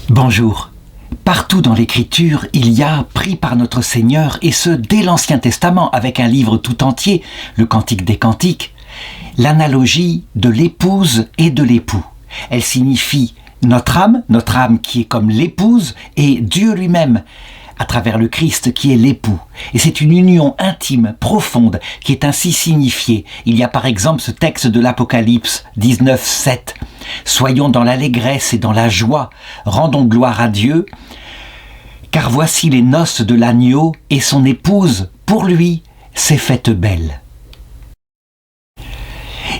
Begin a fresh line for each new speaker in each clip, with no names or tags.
Bonjour. Partout dans l'Écriture, il y a, pris par notre Seigneur, et ce dès l'Ancien Testament, avec un livre tout entier, le Cantique des Cantiques, l'analogie de l'épouse et de l'époux. Elle signifie notre âme qui est comme l'épouse, et Dieu lui-même, à travers le Christ qui est l'époux. Et c'est une union intime, profonde, qui est ainsi signifiée. Il y a par exemple ce texte de l'Apocalypse 19, 7. « Soyons dans l'allégresse et dans la joie, rendons gloire à Dieu, car voici les noces de l'agneau et son épouse, pour lui, s'est faite belle. »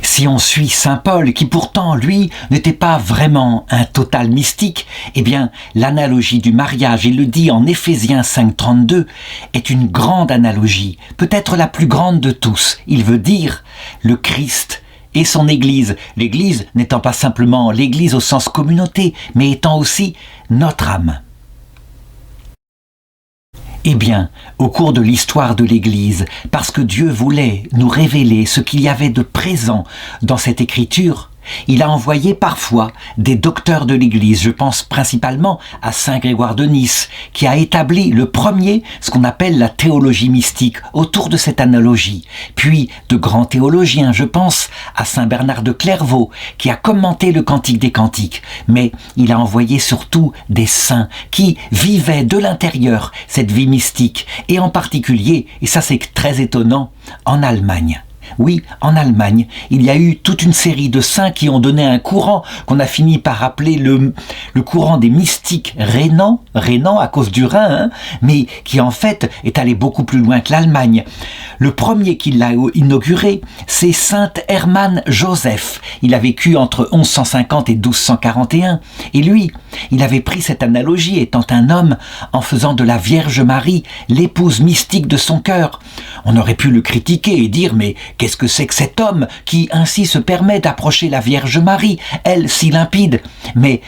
Si on suit saint Paul, qui pourtant, lui, n'était pas vraiment un total mystique, eh bien, l'analogie du mariage, il le dit en Éphésiens 5,32, est une grande analogie, peut-être la plus grande de tous. Il veut dire le Christ et son Église. L'Église n'étant pas simplement l'Église au sens communauté, mais étant aussi notre âme. Eh bien, au cours de l'histoire de l'Église, parce que Dieu voulait nous révéler ce qu'il y avait de présent dans cette écriture, il a envoyé parfois des docteurs de l'Église. Je pense principalement à saint Grégoire de Nice, qui a établi le premier, ce qu'on appelle la théologie mystique, autour de cette analogie. Puis de grands théologiens, je pense à saint Bernard de Clairvaux, qui a commenté le Cantique des Cantiques. Mais il a envoyé surtout des saints qui vivaient de l'intérieur cette vie mystique, et en particulier, et ça c'est très étonnant, en Allemagne. Oui, en Allemagne, il y a eu toute une série de saints qui ont donné un courant qu'on a fini par appeler le courant des mystiques rénans à cause du Rhin, mais qui en fait est allé beaucoup plus loin que l'Allemagne. Le premier qui l'a inauguré, c'est saint Hermann Joseph. Il a vécu entre 1150 et 1241, et lui, il avait pris cette analogie étant un homme en faisant de la Vierge Marie l'épouse mystique de son cœur. On aurait pu le critiquer et dire « mais qu'est-ce que c'est que cet homme qui ainsi se permet d'approcher la Vierge Marie, elle si limpide ?» Mais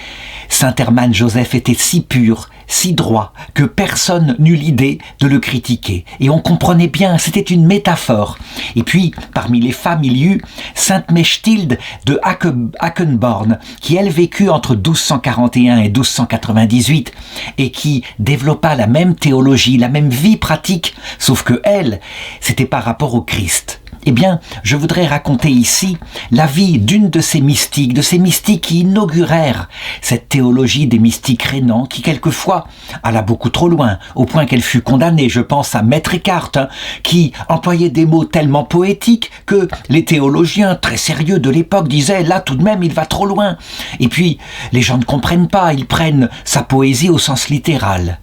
saint Hermann Joseph était si pur, si droit, que personne n'eut l'idée de le critiquer. Et on comprenait bien, c'était une métaphore. Et puis, parmi les femmes, il y eut sainte Mechtilde de Hackenborn, qui elle vécut entre 1241 et 1298, et qui développa la même théologie, la même vie pratique, sauf que elle, c'était par rapport au Christ. Eh bien, je voudrais raconter ici la vie d'une de ces mystiques qui inaugurèrent cette théologie des mystiques rénants, qui quelquefois alla beaucoup trop loin, au point qu'elle fut condamnée. Je pense à Maître Eckhart, qui employait des mots tellement poétiques que les théologiens très sérieux de l'époque disaient « là tout de même il va trop loin ». Et puis, les gens ne comprennent pas, ils prennent sa poésie au sens littéral.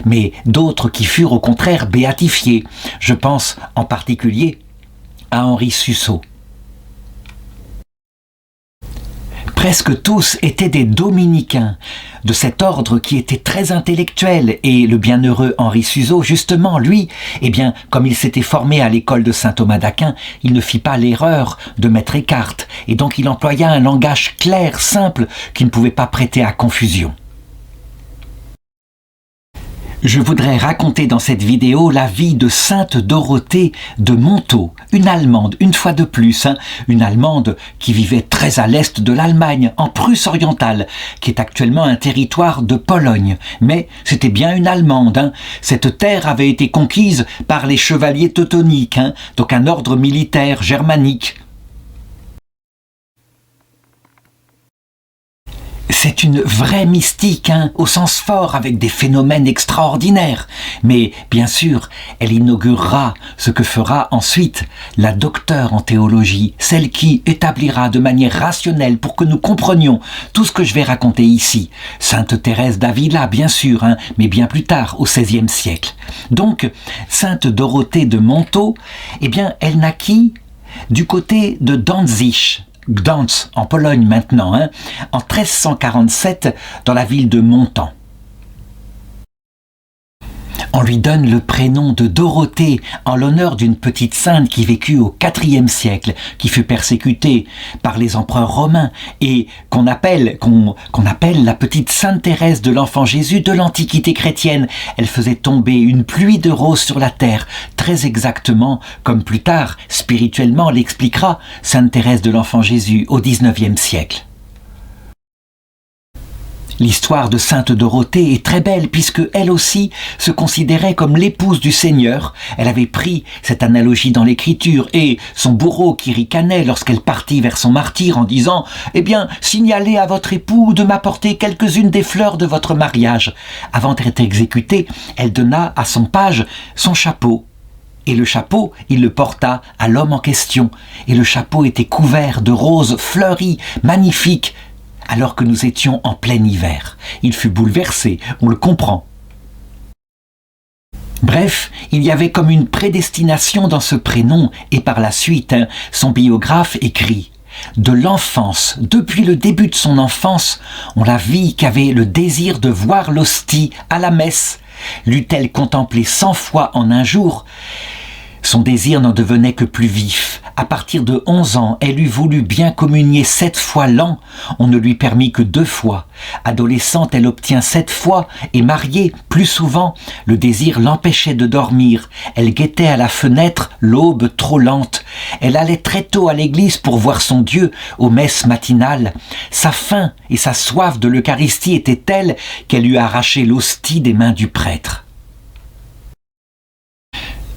Mais d'autres qui furent au contraire béatifiés. Je pense en particulier à Henri Suso. Presque tous étaient des dominicains, de cet ordre qui était très intellectuel, et le bienheureux Henri Suso, justement, lui, eh bien, comme il s'était formé à l'école de saint Thomas d'Aquin, il ne fit pas l'erreur de Maître Eckhart, et donc il employa un langage clair, simple, qui ne pouvait pas prêter à confusion. Je voudrais raconter dans cette vidéo la vie de sainte Dorothée de Montaut, une Allemande, une fois de plus, une Allemande qui vivait très à l'est de l'Allemagne, en Prusse orientale, qui est actuellement un territoire de Pologne. Mais c'était bien une Allemande. Cette terre avait été conquise par les chevaliers teutoniques, donc un ordre militaire germanique. C'est une vraie mystique, au sens fort, avec des phénomènes extraordinaires. Mais, bien sûr, elle inaugurera ce que fera ensuite la docteure en théologie, celle qui établira de manière rationnelle pour que nous comprenions tout ce que je vais raconter ici. Sainte Thérèse d'Avila, bien sûr, mais bien plus tard, au XVIe siècle. Donc, sainte Dorothée de Montaut, eh bien, elle naquit du côté de Danzig, Gdansk, en Pologne maintenant, en 1347, dans la ville de Montan. On lui donne le prénom de Dorothée en l'honneur d'une petite sainte qui vécut au IVe siècle, qui fut persécutée par les empereurs romains et qu'on appelle la petite sainte Thérèse de l'Enfant Jésus de l'Antiquité chrétienne. Elle faisait tomber une pluie de roses sur la terre, très exactement comme plus tard, spirituellement, l'expliquera sainte Thérèse de l'Enfant Jésus au XIXe siècle. L'histoire de Sainte Dorothée est très belle puisque elle aussi se considérait comme l'épouse du Seigneur. Elle avait pris cette analogie dans l'Écriture et son bourreau qui ricanait lorsqu'elle partit vers son martyre en disant « Eh bien, signalez à votre époux de m'apporter quelques-unes des fleurs de votre mariage. » Avant d'être exécutée, elle donna à son page son chapeau. Et le chapeau, il le porta à l'homme en question. Et le chapeau était couvert de roses fleuries, magnifiques, alors que nous étions en plein hiver. Il fut bouleversé, on le comprend. Bref, il y avait comme une prédestination dans ce prénom, et par la suite, son biographe écrit « De l'enfance, depuis le début de son enfance, on la vit qu'avait le désir de voir l'hostie à la messe. L'eût-elle contemplé 100 fois en un jour, son désir n'en devenait que plus vif. À partir de 11 ans, elle eût voulu bien communier 7 fois l'an. On ne lui permit que 2 fois. Adolescente, elle obtient 7 fois et mariée, plus souvent. Le désir l'empêchait de dormir. Elle guettait à la fenêtre l'aube trop lente. Elle allait très tôt à l'église pour voir son Dieu aux messes matinales. Sa faim et sa soif de l'Eucharistie étaient telles qu'elle eût arraché l'hostie des mains du prêtre.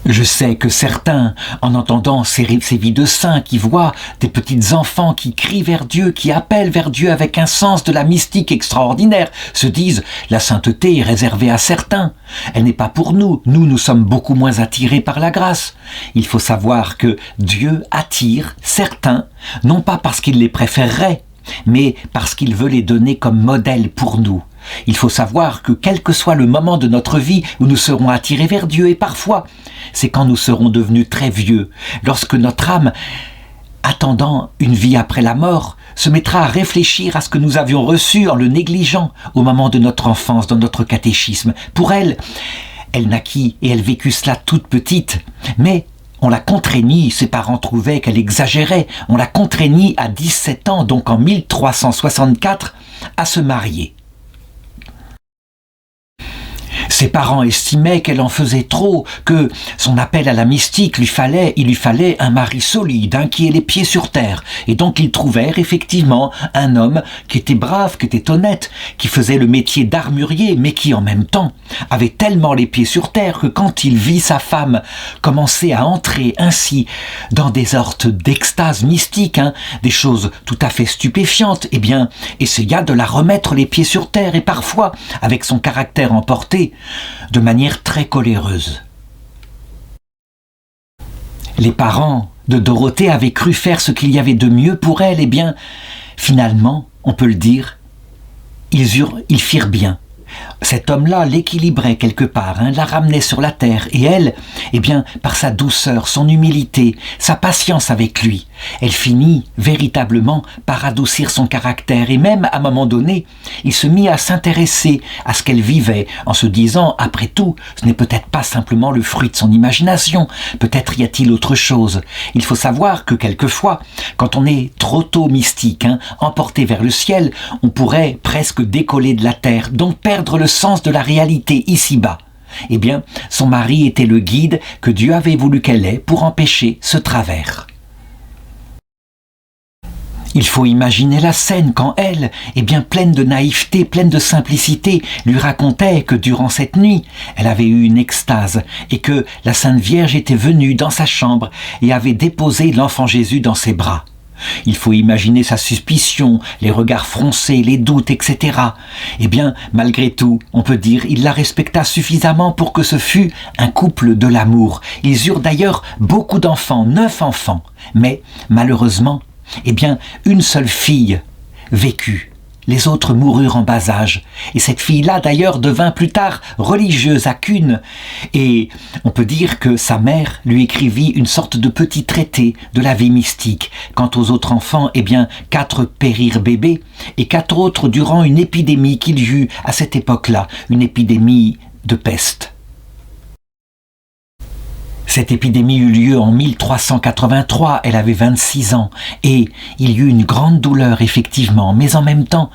Je sais que certains, en entendant ces vies de saints qui voient des petites enfants qui crient vers Dieu, qui appellent vers Dieu avec un sens de la mystique extraordinaire, se disent « la sainteté est réservée à certains, elle n'est pas pour nous, nous sommes beaucoup moins attirés par la grâce ». Il faut savoir que Dieu attire certains, non pas parce qu'il les préférerait, mais parce qu'il veut les donner comme modèle pour nous. Il faut savoir que quel que soit le moment de notre vie où nous serons attirés vers Dieu, et parfois, c'est quand nous serons devenus très vieux, lorsque notre âme, attendant une vie après la mort, se mettra à réfléchir à ce que nous avions reçu en le négligeant au moment de notre enfance, dans notre catéchisme. Pour elle, elle naquit et elle vécut cela toute petite, mais on la contraignit, ses parents trouvaient qu'elle exagérait, on la contraignit à 17 ans, donc en 1364, à se marier. Ses parents estimaient qu'elle en faisait trop, que son appel à la mystique il lui fallait un mari solide, qui ait les pieds sur terre. Et donc ils trouvèrent effectivement un homme qui était brave, qui était honnête, qui faisait le métier d'armurier, mais qui en même temps avait tellement les pieds sur terre que quand il vit sa femme commencer à entrer ainsi dans des sortes d'extase mystique, des choses tout à fait stupéfiantes, eh bien, essaya de la remettre les pieds sur terre et parfois, avec son caractère emporté, de manière très coléreuse. Les parents de Dorothée avaient cru faire ce qu'il y avait de mieux pour elle, et bien, finalement, on peut le dire, ils firent bien. Cet homme-là l'équilibrait quelque part, la ramenait sur la terre, et elle, eh bien, par sa douceur, son humilité, sa patience avec lui, elle finit véritablement par adoucir son caractère, et même à un moment donné, il se mit à s'intéresser à ce qu'elle vivait, en se disant, après tout, ce n'est peut-être pas simplement le fruit de son imagination, peut-être y a-t-il autre chose. Il faut savoir que quelquefois, quand on est trop tôt mystique, emporté vers le ciel, on pourrait presque décoller de la terre, donc perdre le sens de la réalité ici-bas. Eh bien, son mari était le guide que Dieu avait voulu qu'elle ait pour empêcher ce travers. Il faut imaginer la scène quand elle, eh bien pleine de naïveté, pleine de simplicité, lui racontait que durant cette nuit, elle avait eu une extase et que la Sainte Vierge était venue dans sa chambre et avait déposé l'enfant Jésus dans ses bras. Il faut imaginer sa suspicion, les regards froncés, les doutes, etc. Eh bien, malgré tout, on peut dire, il la respecta suffisamment pour que ce fût un couple de l'amour. Ils eurent d'ailleurs beaucoup d'enfants, 9 enfants. Mais, malheureusement, eh bien, une seule fille vécut. Les autres moururent en bas âge. Et cette fille-là, d'ailleurs, devint plus tard religieuse à Cune. Et on peut dire que sa mère lui écrivit une sorte de petit traité de la vie mystique. Quant aux autres enfants, eh bien, 4 périrent bébés et 4 autres durant une épidémie qu'il y eut à cette époque-là, une épidémie de peste. Cette épidémie eut lieu en 1383, elle avait 26 ans, et il y eut une grande douleur effectivement, mais en même temps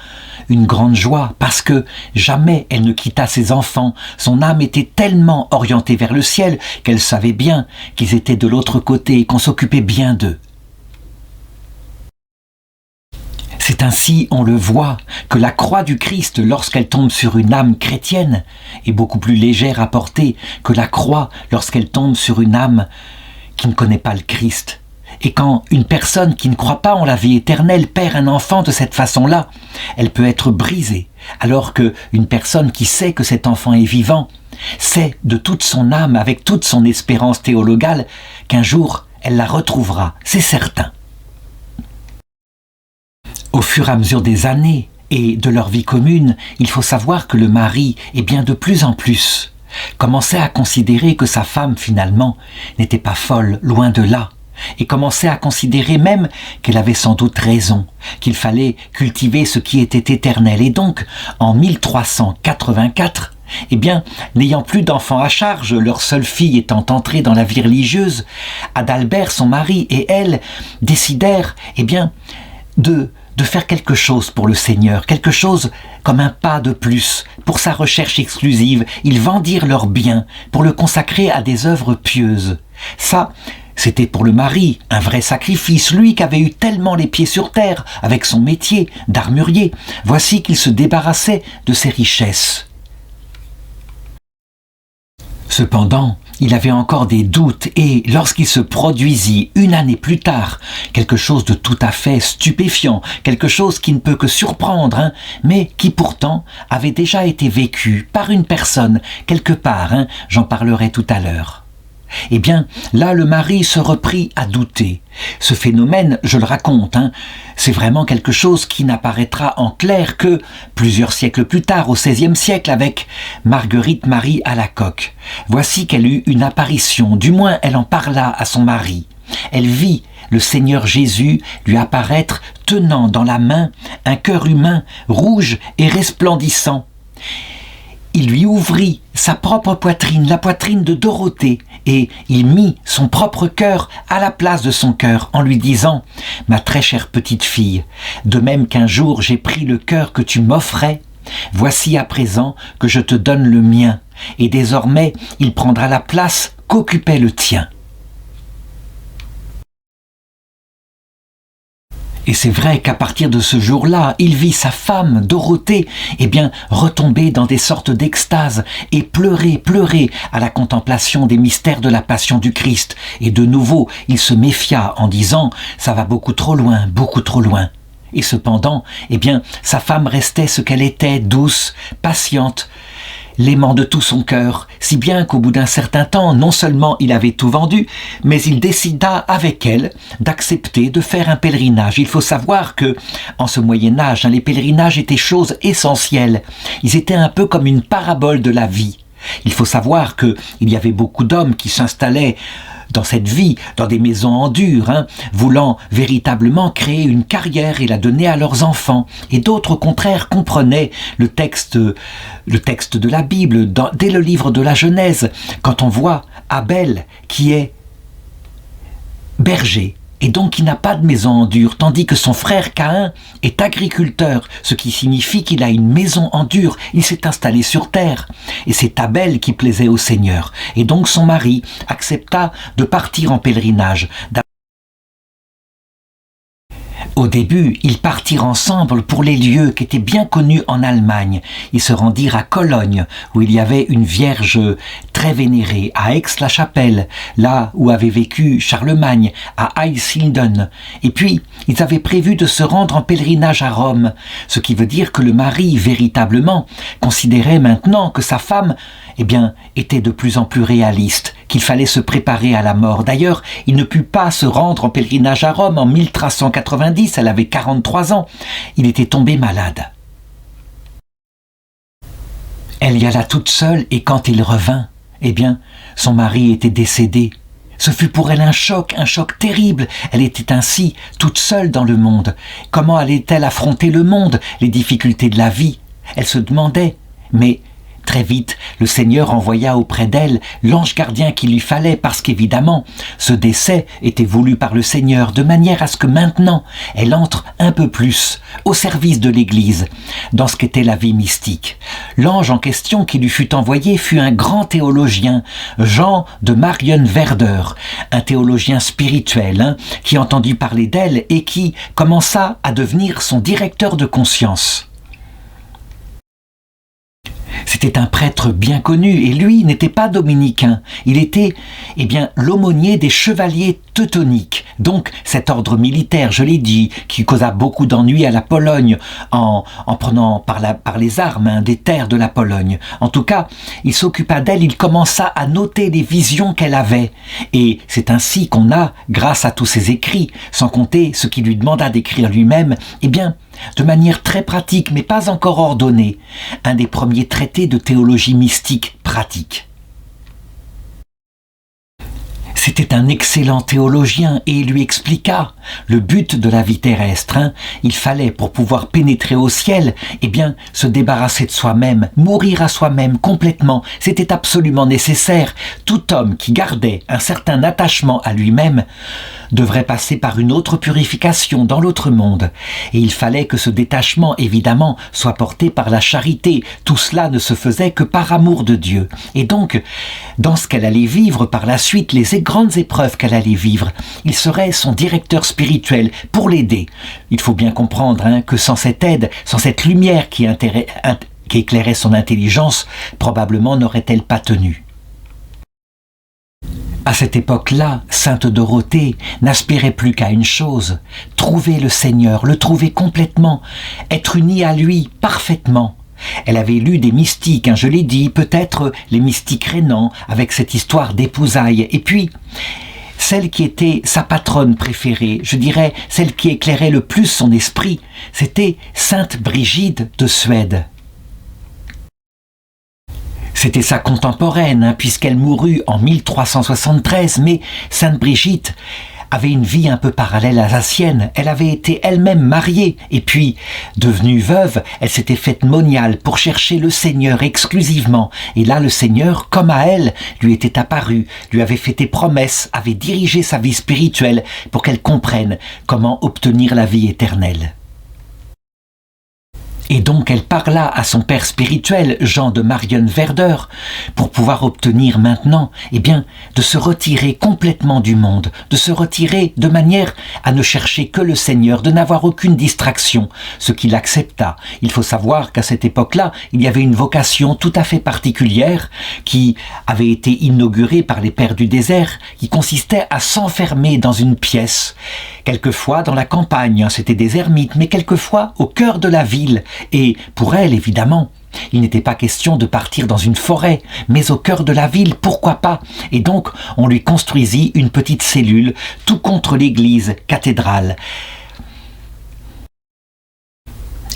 une grande joie, parce que jamais elle ne quitta ses enfants. Son âme était tellement orientée vers le ciel qu'elle savait bien qu'ils étaient de l'autre côté et qu'on s'occupait bien d'eux. C'est ainsi, on le voit, que la croix du Christ, lorsqu'elle tombe sur une âme chrétienne, est beaucoup plus légère à porter que la croix lorsqu'elle tombe sur une âme qui ne connaît pas le Christ. Et quand une personne qui ne croit pas en la vie éternelle perd un enfant de cette façon-là, elle peut être brisée, alors qu'une personne qui sait que cet enfant est vivant, sait de toute son âme, avec toute son espérance théologale, qu'un jour elle la retrouvera, c'est certain. Au fur et à mesure des années et de leur vie commune, il faut savoir que le mari est bien de plus en plus commençait à considérer que sa femme, finalement, n'était pas folle, loin de là, et commençait à considérer même qu'elle avait sans doute raison, qu'il fallait cultiver ce qui était éternel. Et donc, en 1384, eh bien, n'ayant plus d'enfants à charge, leur seule fille étant entrée dans la vie religieuse, Adalbert, son mari, et elle décidèrent, eh bien, de faire quelque chose pour le Seigneur, quelque chose comme un pas de plus pour sa recherche exclusive. Ils vendirent leurs biens pour le consacrer à des œuvres pieuses. Ça, c'était pour le mari un vrai sacrifice, lui qui avait eu tellement les pieds sur terre avec son métier d'armurier. Voici qu'il se débarrassait de ses richesses. Cependant, il avait encore des doutes et lorsqu'il se produisit une année plus tard, quelque chose de tout à fait stupéfiant, quelque chose qui ne peut que surprendre, mais qui pourtant avait déjà été vécu par une personne quelque part, j'en parlerai tout à l'heure. Eh bien, là, le mari se reprit à douter. Ce phénomène, je le raconte, c'est vraiment quelque chose qui n'apparaîtra en clair que plusieurs siècles plus tard, au XVIe siècle, avec Marguerite Marie Alacoque. Voici qu'elle eut une apparition, du moins elle en parla à son mari. Elle vit le Seigneur Jésus lui apparaître tenant dans la main un cœur humain rouge et resplendissant. Il lui ouvrit sa propre poitrine, la poitrine de Dorothée, et il mit son propre cœur à la place de son cœur en lui disant « Ma très chère petite fille, de même qu'un jour j'ai pris le cœur que tu m'offrais, voici à présent que je te donne le mien, et désormais il prendra la place qu'occupait le tien. » Et c'est vrai qu'à partir de ce jour-là, il vit sa femme, Dorothée, retomber dans des sortes d'extase et pleurer à la contemplation des mystères de la passion du Christ. Et de nouveau, il se méfia en disant « ça va beaucoup trop loin, beaucoup trop loin ». Et cependant, sa femme restait ce qu'elle était, douce, patiente, l'aimant de tout son cœur, si bien qu'au bout d'un certain temps, non seulement il avait tout vendu, mais il décida avec elle d'accepter de faire un pèlerinage. Il faut savoir que, en ce Moyen-Âge, les pèlerinages étaient choses essentielles. Ils étaient un peu comme une parabole de la vie. Il faut savoir qu'il y avait beaucoup d'hommes qui s'installaient dans cette vie, dans des maisons en dur, voulant véritablement créer une carrière et la donner à leurs enfants. Et d'autres, au contraire, comprenaient le texte de la Bible, dès le livre de la Genèse, quand on voit Abel qui est berger, et donc qui n'a pas de maison en dur, tandis que son frère Caïn est agriculteur, ce qui signifie qu'il a une maison en dur, il s'est installé sur terre. Et c'est Abel qui plaisait au Seigneur. Et donc son mari accepta de partir en pèlerinage. Au début, ils partirent ensemble pour les lieux qui étaient bien connus en Allemagne. Ils se rendirent à Cologne, où il y avait une vierge très vénérée, à Aix-la-Chapelle, là où avait vécu Charlemagne, à Eisleben. Et puis, ils avaient prévu de se rendre en pèlerinage à Rome, ce qui veut dire que le mari, véritablement, considérait maintenant que sa femme, était de plus en plus réaliste, qu'il fallait se préparer à la mort. D'ailleurs, il ne put pas se rendre en pèlerinage à Rome en 1390, elle avait 43 ans. Il était tombé malade. Elle y alla toute seule et quand il revint, son mari était décédé. Ce fut pour elle un choc terrible. Elle était ainsi, toute seule dans le monde. Comment allait-elle affronter le monde, les difficultés de la vie? Elle se demandait, mais Très vite, le Seigneur envoya auprès d'elle l'ange gardien qu'il lui fallait parce qu'évidemment, ce décès était voulu par le Seigneur de manière à ce que maintenant, elle entre un peu plus au service de l'Église, dans ce qu'était la vie mystique. L'ange en question qui lui fut envoyé fut un grand théologien, Jean de Marienwerder, un théologien spirituel qui entendit parler d'elle et qui commença à devenir son directeur de conscience. C'était un prêtre bien connu, et lui n'était pas dominicain. Il était, l'aumônier des chevaliers teutoniques, donc cet ordre militaire, je l'ai dit, qui causa beaucoup d'ennuis à la Pologne en prenant par les armes des terres de la Pologne. En tout cas, il s'occupa d'elle, il commença à noter les visions qu'elle avait. Et c'est ainsi qu'on a, grâce à tous ses écrits, sans compter ce qu'il lui demanda d'écrire lui-même, de manière très pratique, mais pas encore ordonnée, un des premiers traités de théologie mystique pratique. C'était un excellent théologien et il lui expliqua le but de la vie terrestre. Il fallait, pour pouvoir pénétrer au ciel, se débarrasser de soi-même, mourir à soi-même complètement. C'était absolument nécessaire. Tout homme qui gardait un certain attachement à lui-même devrait passer par une autre purification dans l'autre monde. Et il fallait que ce détachement, évidemment, soit porté par la charité. Tout cela ne se faisait que par amour de Dieu. Et donc, dans ce qu'elle allait vivre par la suite, les grandes épreuves qu'elle allait vivre, il serait son directeur spirituel pour l'aider. Il faut bien comprendre que sans cette aide, sans cette lumière qui éclairait son intelligence, probablement n'aurait-elle pas tenu. À cette époque-là, Sainte Dorothée n'aspirait plus qu'à une chose, trouver le Seigneur, le trouver complètement, être unie à lui parfaitement. Elle avait lu des mystiques, je l'ai dit, peut-être les mystiques rénans, avec cette histoire d'épousailles. Et puis, celle qui était sa patronne préférée, je dirais celle qui éclairait le plus son esprit, c'était Sainte Brigide de Suède. C'était sa contemporaine, puisqu'elle mourut en 1373, mais Sainte Brigitte avait une vie un peu parallèle à la sienne. Elle avait été elle-même mariée, et puis, devenue veuve, elle s'était faite moniale pour chercher le Seigneur exclusivement. Et là, le Seigneur, comme à elle, lui était apparu, lui avait fait des promesses, avait dirigé sa vie spirituelle pour qu'elle comprenne comment obtenir la vie éternelle. Et donc elle parla à son père spirituel, Jean de Marienwerder, pour pouvoir obtenir maintenant, de se retirer complètement du monde, de se retirer de manière à ne chercher que le Seigneur, de n'avoir aucune distraction, ce qu'il accepta. Il faut savoir qu'à cette époque-là, il y avait une vocation tout à fait particulière qui avait été inaugurée par les pères du désert, qui consistait à s'enfermer dans une pièce, quelquefois dans la campagne, c'était des ermites, mais quelquefois au cœur de la ville. Et pour elle, évidemment, il n'était pas question de partir dans une forêt, mais au cœur de la ville, pourquoi pas? Et donc, on lui construisit une petite cellule, tout contre l'église cathédrale.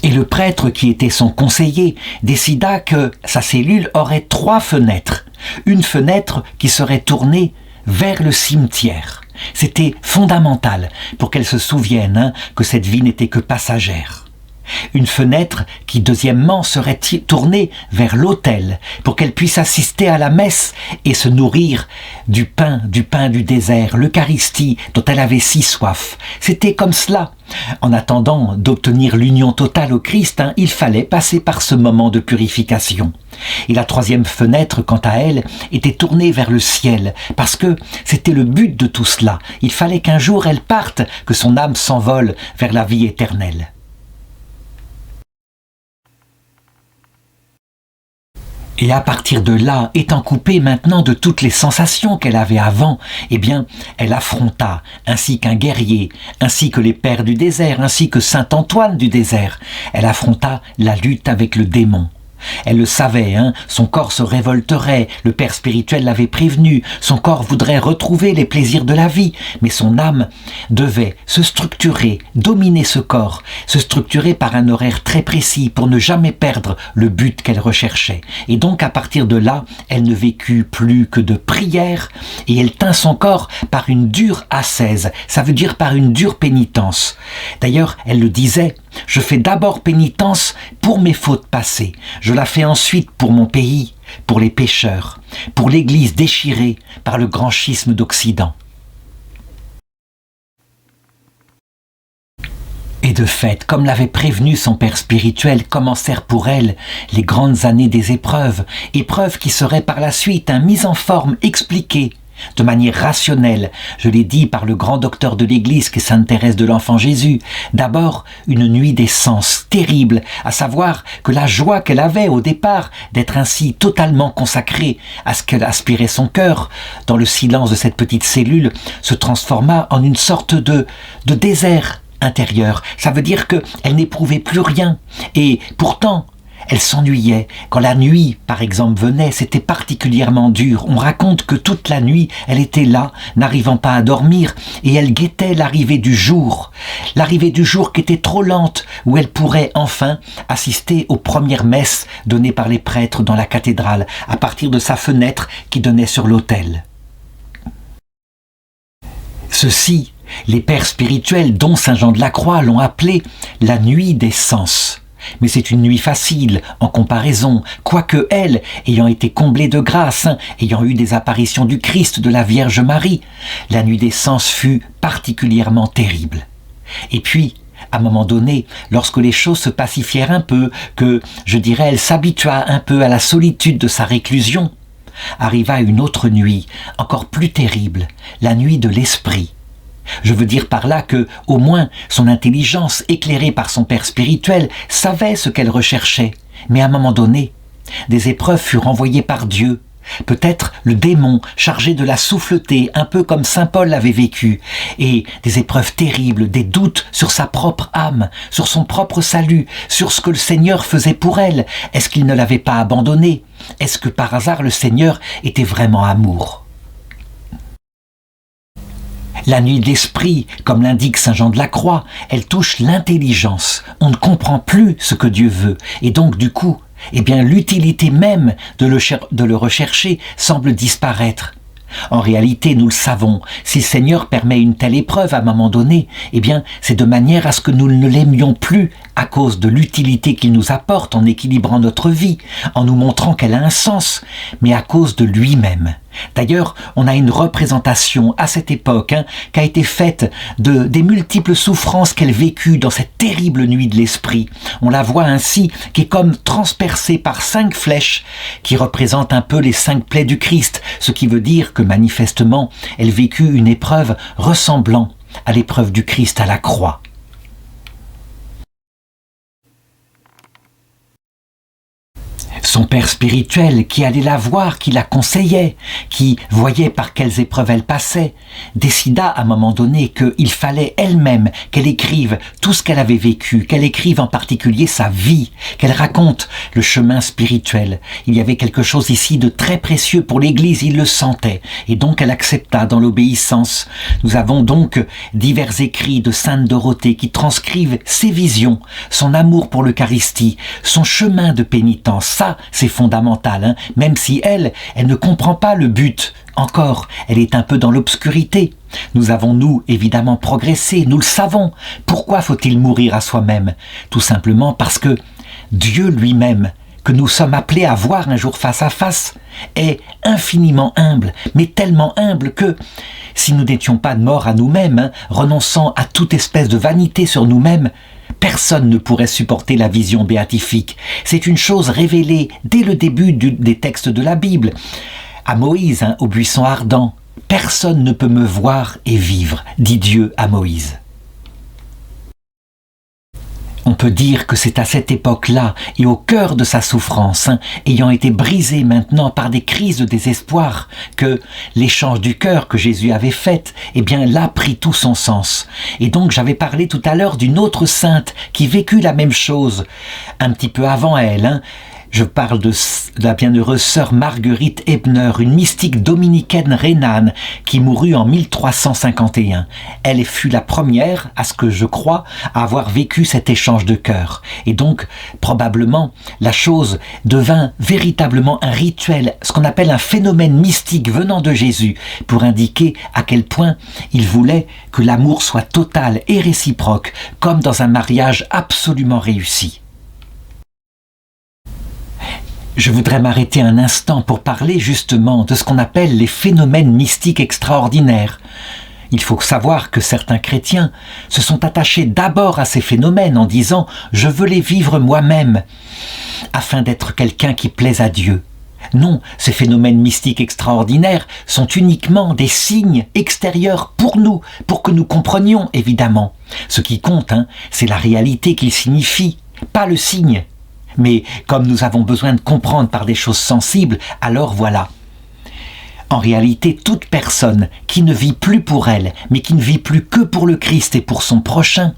Et le prêtre qui était son conseiller décida que sa cellule aurait 3 fenêtres. Une fenêtre qui serait tournée vers le cimetière. C'était fondamental pour qu'elle se souvienne que cette vie n'était que passagère. Une fenêtre qui, deuxièmement, serait tournée vers l'autel pour qu'elle puisse assister à la messe et se nourrir du pain du désert, l'Eucharistie dont elle avait si soif. C'était comme cela. En attendant d'obtenir l'union totale au Christ, il fallait passer par ce moment de purification. Et la 3e fenêtre, quant à elle, était tournée vers le ciel, parce que c'était le but de tout cela. Il fallait qu'un jour elle parte, que son âme s'envole vers la vie éternelle. Et à partir de là, étant coupée maintenant de toutes les sensations qu'elle avait avant, elle affronta, ainsi qu'un guerrier, ainsi que les pères du désert, ainsi que saint Antoine du désert, elle affronta la lutte avec le démon. Elle le savait, son corps se révolterait, le père spirituel l'avait prévenu, son corps voudrait retrouver les plaisirs de la vie, mais son âme devait se structurer, dominer ce corps, se structurer par un horaire très précis pour ne jamais perdre le but qu'elle recherchait. Et donc à partir de là, elle ne vécut plus que de prières et elle tint son corps par une dure ascèse, ça veut dire par une dure pénitence. D'ailleurs, elle le disait, Je fais d'abord pénitence pour mes fautes passées. Je la fais ensuite pour mon pays, pour les pécheurs, pour l'Église déchirée par le grand schisme d'Occident. Et de fait, comme l'avait prévenu son père spirituel, commencèrent pour elle les grandes années des épreuves, épreuves qui seraient par la suite mises en forme, expliquées, de manière rationnelle, je l'ai dit, par le grand docteur de l'Église qui Sainte Thérèse de l'Enfant Jésus. D'abord, une nuit des sens terrible, à savoir que la joie qu'elle avait au départ d'être ainsi totalement consacrée à ce qu'elle aspirait son cœur, dans le silence de cette petite cellule, se transforma en une sorte de désert intérieur. Ça veut dire qu'elle n'éprouvait plus rien. Et pourtant, elle s'ennuyait. Quand la nuit, par exemple, venait, c'était particulièrement dur. On raconte que toute la nuit, elle était là, n'arrivant pas à dormir, et elle guettait l'arrivée du jour qui était trop lente, où elle pourrait enfin assister aux premières messes données par les prêtres dans la cathédrale, à partir de sa fenêtre qui donnait sur l'autel. Ceci, les pères spirituels, dont Saint Jean de la Croix, l'ont appelé la nuit des sens. Mais c'est une nuit facile en comparaison, quoique elle, ayant été comblée de grâce, ayant eu des apparitions du Christ, de la Vierge Marie, la nuit des sens fut particulièrement terrible. Et puis, à un moment donné, lorsque les choses se pacifièrent un peu, que, je dirais, elle s'habitua un peu à la solitude de sa réclusion, arriva une autre nuit, encore plus terrible, la nuit de l'esprit. Je veux dire par là que, au moins, son intelligence, éclairée par son père spirituel, savait ce qu'elle recherchait. Mais à un moment donné, des épreuves furent envoyées par Dieu. Peut-être le démon chargé de la souffleter, un peu comme saint Paul l'avait vécu, et des épreuves terribles, des doutes sur sa propre âme, sur son propre salut, sur ce que le Seigneur faisait pour elle. Est-ce qu'il ne l'avait pas abandonnée? Est-ce que par hasard le Seigneur était vraiment amour? La nuit de l'esprit, comme l'indique Saint Jean de la Croix, elle touche l'intelligence. On ne comprend plus ce que Dieu veut. Et donc, du coup, l'utilité même de le rechercher semble disparaître. En réalité, nous le savons, si le Seigneur permet une telle épreuve à un moment donné, c'est de manière à ce que nous ne l'aimions plus à cause de l'utilité qu'il nous apporte en équilibrant notre vie, en nous montrant qu'elle a un sens, mais à cause de lui-même. D'ailleurs, on a une représentation à cette époque qui a été faite des multiples souffrances qu'elle vécut dans cette terrible nuit de l'esprit. On la voit ainsi, qui est comme transpercée par 5 flèches qui représentent un peu les 5 plaies du Christ, ce qui veut dire que manifestement, elle vécut une épreuve ressemblant à l'épreuve du Christ à la croix. Son père spirituel, qui allait la voir, qui la conseillait, qui voyait par quelles épreuves elle passait, décida à un moment donné qu'il fallait elle-même qu'elle écrive tout ce qu'elle avait vécu, qu'elle écrive en particulier sa vie, qu'elle raconte le chemin spirituel. Il y avait quelque chose ici de très précieux pour l'Église, il le sentait, et donc elle accepta dans l'obéissance. Nous avons donc divers écrits de Sainte Dorothée qui transcrivent ses visions, son amour pour l'Eucharistie, son chemin de pénitence. Ça, c'est fondamental, même si elle ne comprend pas le but. Encore, elle est un peu dans l'obscurité. Nous avons, nous, évidemment progressé, nous le savons. Pourquoi faut-il mourir à soi-même? Tout simplement parce que Dieu lui-même, que nous sommes appelés à voir un jour face à face, est infiniment humble, mais tellement humble que, si nous n'étions pas morts à nous-mêmes, renonçant à toute espèce de vanité sur nous-mêmes, personne ne pourrait supporter la vision béatifique. C'est une chose révélée dès le début des textes de la Bible. À Moïse, au buisson ardent, « Personne ne peut me voir et vivre », dit Dieu à Moïse. On peut dire que c'est à cette époque-là et au cœur de sa souffrance, ayant été brisée maintenant par des crises de désespoir, que l'échange du cœur que Jésus avait fait, là prit tout son sens. Et donc j'avais parlé tout à l'heure d'une autre sainte qui vécut la même chose, un petit peu avant elle, Je parle de la bienheureuse sœur Marguerite Ebner, une mystique dominicaine rhénane qui mourut en 1351. Elle fut la première, à ce que je crois, à avoir vécu cet échange de cœur. Et donc, probablement, la chose devint véritablement un rituel, ce qu'on appelle un phénomène mystique venant de Jésus, pour indiquer à quel point il voulait que l'amour soit total et réciproque, comme dans un mariage absolument réussi. Je voudrais m'arrêter un instant pour parler justement de ce qu'on appelle les phénomènes mystiques extraordinaires. Il faut savoir que certains chrétiens se sont attachés d'abord à ces phénomènes en disant « je veux les vivre moi-même » afin d'être quelqu'un qui plaise à Dieu. Non, ces phénomènes mystiques extraordinaires sont uniquement des signes extérieurs pour nous, pour que nous comprenions évidemment. Ce qui compte, c'est la réalité qu'ils signifient, pas le signe. Mais comme nous avons besoin de comprendre par des choses sensibles, alors voilà. En réalité, toute personne qui ne vit plus pour elle, mais qui ne vit plus que pour le Christ et pour son prochain,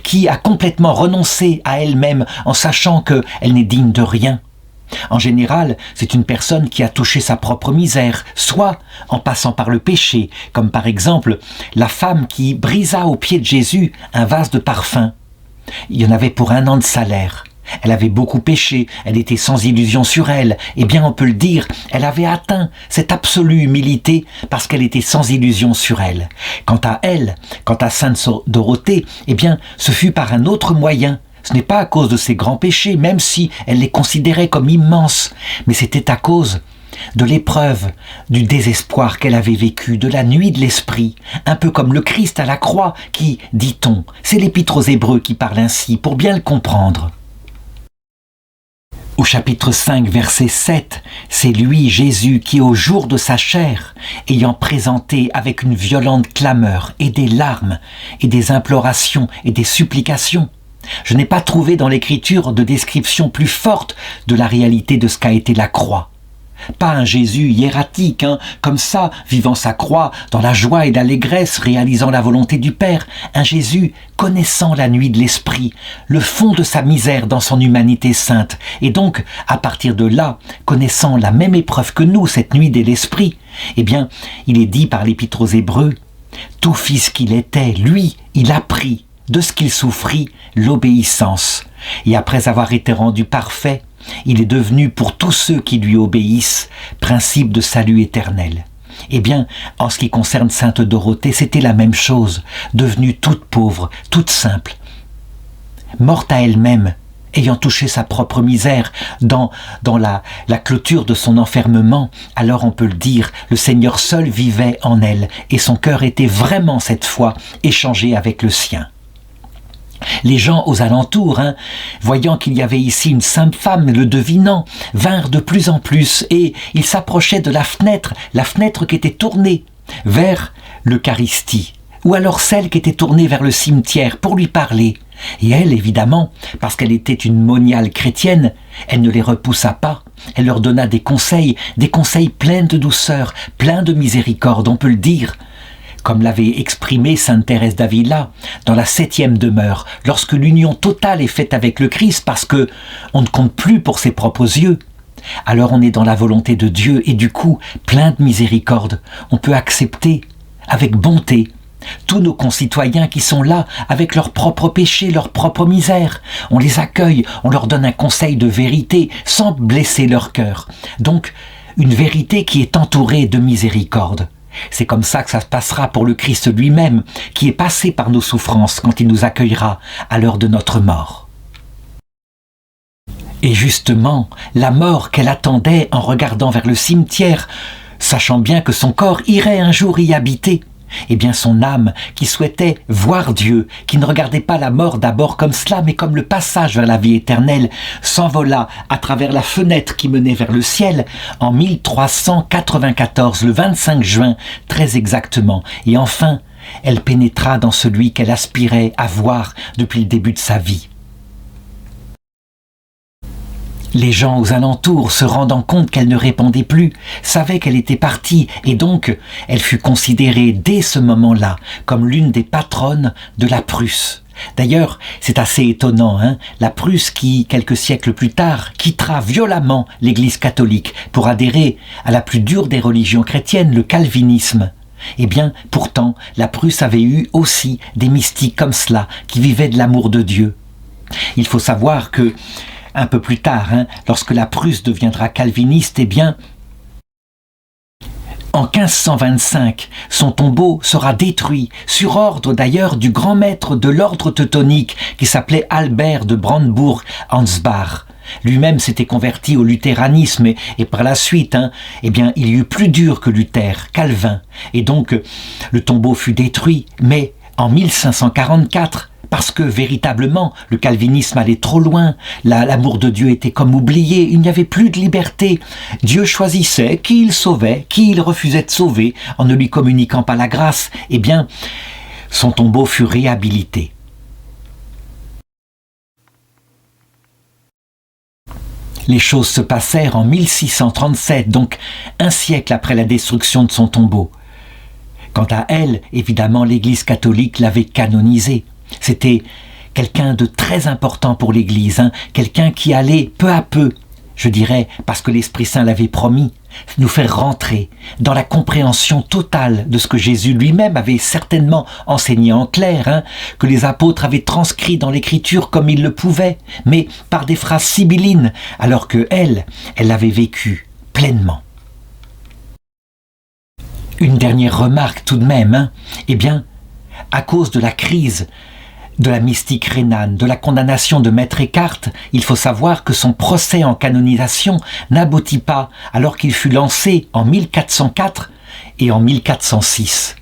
qui a complètement renoncé à elle-même en sachant qu'elle n'est digne de rien, en général, c'est une personne qui a touché sa propre misère, soit en passant par le péché, comme par exemple la femme qui brisa aux pieds de Jésus un vase de parfum. Il y en avait pour 1 an de salaire. Elle avait beaucoup péché, elle était sans illusion sur elle. Eh bien, on peut le dire, elle avait atteint cette absolue humilité parce qu'elle était sans illusion sur elle. Quant à elle, quant à Sainte Dorothée, eh bien, ce fut par un autre moyen. Ce n'est pas à cause de ses grands péchés, même si elle les considérait comme immenses, mais c'était à cause de l'épreuve, du désespoir qu'elle avait vécu, de la nuit de l'esprit, un peu comme le Christ à la croix qui, dit-on, c'est l'Épître aux Hébreux qui parle ainsi, pour bien le comprendre. Au chapitre 5, verset 7, c'est lui, Jésus, qui au jour de sa chair, ayant présenté avec une violente clameur et des larmes et des implorations et des supplications, je n'ai pas trouvé dans l'Écriture de description plus forte de la réalité de ce qu'a été la croix. Pas un Jésus hiératique, comme ça, vivant sa croix dans la joie et l'allégresse, réalisant la volonté du Père. Un Jésus connaissant la nuit de l'esprit, le fond de sa misère dans son humanité sainte, et donc, à partir de là, connaissant la même épreuve que nous, cette nuit de l'esprit, eh bien, il est dit par l'Épître aux Hébreux, « Tout fils qu'il était, lui, il apprit de ce qu'il souffrit l'obéissance, et après avoir été rendu parfait, il est devenu pour tous ceux qui lui obéissent principe de salut éternel. » Eh bien, en ce qui concerne Sainte Dorothée, c'était la même chose, devenue toute pauvre, toute simple, morte à elle-même, ayant touché sa propre misère dans la clôture de son enfermement. Alors on peut le dire, le Seigneur seul vivait en elle, et son cœur était vraiment cette fois échangé avec le sien. Les gens aux alentours, voyant qu'il y avait ici une sainte femme, le devinant, vinrent de plus en plus et ils s'approchaient de la fenêtre qui était tournée vers l'Eucharistie, ou alors celle qui était tournée vers le cimetière pour lui parler. Et elle, évidemment, parce qu'elle était une moniale chrétienne, elle ne les repoussa pas. Elle leur donna des conseils pleins de douceur, pleins de miséricorde, on peut le dire. Comme l'avait exprimé sainte Thérèse d'Avila dans la 7e demeure, lorsque l'union totale est faite avec le Christ parce que on ne compte plus pour ses propres yeux, alors on est dans la volonté de Dieu et du coup, plein de miséricorde, on peut accepter avec bonté tous nos concitoyens qui sont là avec leurs propres péchés, leurs propres misères. On les accueille, on leur donne un conseil de vérité sans blesser leur cœur. Donc, une vérité qui est entourée de miséricorde. C'est comme ça que ça se passera pour le Christ lui-même, qui est passé par nos souffrances quand il nous accueillera à l'heure de notre mort. Et justement, la mort qu'elle attendait en regardant vers le cimetière, sachant bien que son corps irait un jour y habiter, eh bien son âme, qui souhaitait voir Dieu, qui ne regardait pas la mort d'abord comme cela, mais comme le passage vers la vie éternelle, s'envola à travers la fenêtre qui menait vers le ciel en 1394, le 25 juin, très exactement. Et enfin, elle pénétra dans celui qu'elle aspirait à voir depuis le début de sa vie. Les gens aux alentours, se rendant compte qu'elle ne répondait plus, savaient qu'elle était partie et donc elle fut considérée dès ce moment-là comme l'une des patronnes de la Prusse. D'ailleurs, c'est assez étonnant, la Prusse qui, quelques siècles plus tard, quittera violemment l'Église catholique pour adhérer à la plus dure des religions chrétiennes, le calvinisme. Eh bien, pourtant, la Prusse avait eu aussi des mystiques comme cela, qui vivaient de l'amour de Dieu. Il faut savoir que, un peu plus tard, lorsque la Prusse deviendra calviniste, eh bien, en 1525, son tombeau sera détruit, sur ordre d'ailleurs du grand maître de l'ordre teutonique qui s'appelait Albert de Brandebourg-Ansbach. Lui-même s'était converti au luthéranisme et par la suite, eh bien, il y eut plus dur que Luther, Calvin. Et donc, le tombeau fut détruit, mais en 1544, parce que véritablement, le calvinisme allait trop loin, l'amour de Dieu était comme oublié, il n'y avait plus de liberté. Dieu choisissait qui il sauvait, qui il refusait de sauver, en ne lui communiquant pas la grâce. Eh bien, son tombeau fut réhabilité. Les choses se passèrent en 1637, donc un siècle après la destruction de son tombeau. Quant à elle, évidemment, l'Église catholique l'avait canonisée. C'était quelqu'un de très important pour l'Église, quelqu'un qui allait peu à peu, je dirais, parce que l'Esprit Saint l'avait promis, nous faire rentrer dans la compréhension totale de ce que Jésus lui-même avait certainement enseigné en clair, que les apôtres avaient transcrit dans l'Écriture comme ils le pouvaient, mais par des phrases sibyllines, alors que elle l'avait vécu pleinement. Une dernière remarque tout de même, eh bien, à cause de la crise de la mystique rhénane, de la condamnation de Maître Eckhart, il faut savoir que son procès en canonisation n'aboutit pas alors qu'il fut lancé en 1404 et en 1406.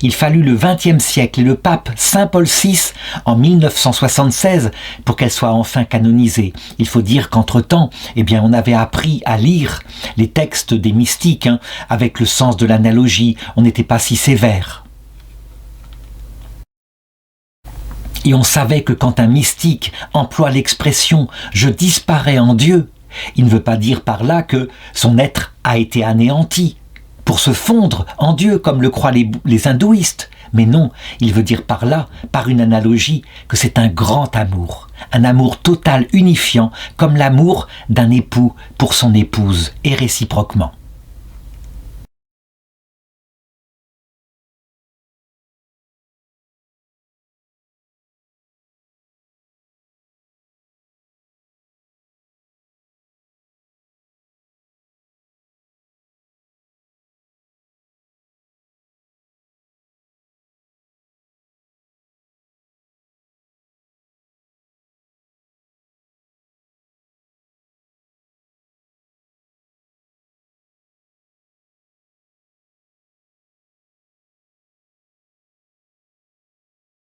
Il fallut le XXe siècle et le pape Saint Paul VI en 1976 pour qu'elle soit enfin canonisée. Il faut dire qu'entre-temps, eh bien, on avait appris à lire les textes des mystiques avec le sens de l'analogie. On n'était pas si sévère. Et on savait que quand un mystique emploie l'expression « je disparais en Dieu », il ne veut pas dire par là que son être a été anéanti pour se fondre en Dieu comme le croient les hindouistes. Mais non, il veut dire par là, par une analogie, que c'est un grand amour, un amour total unifiant comme l'amour d'un époux pour son épouse et réciproquement.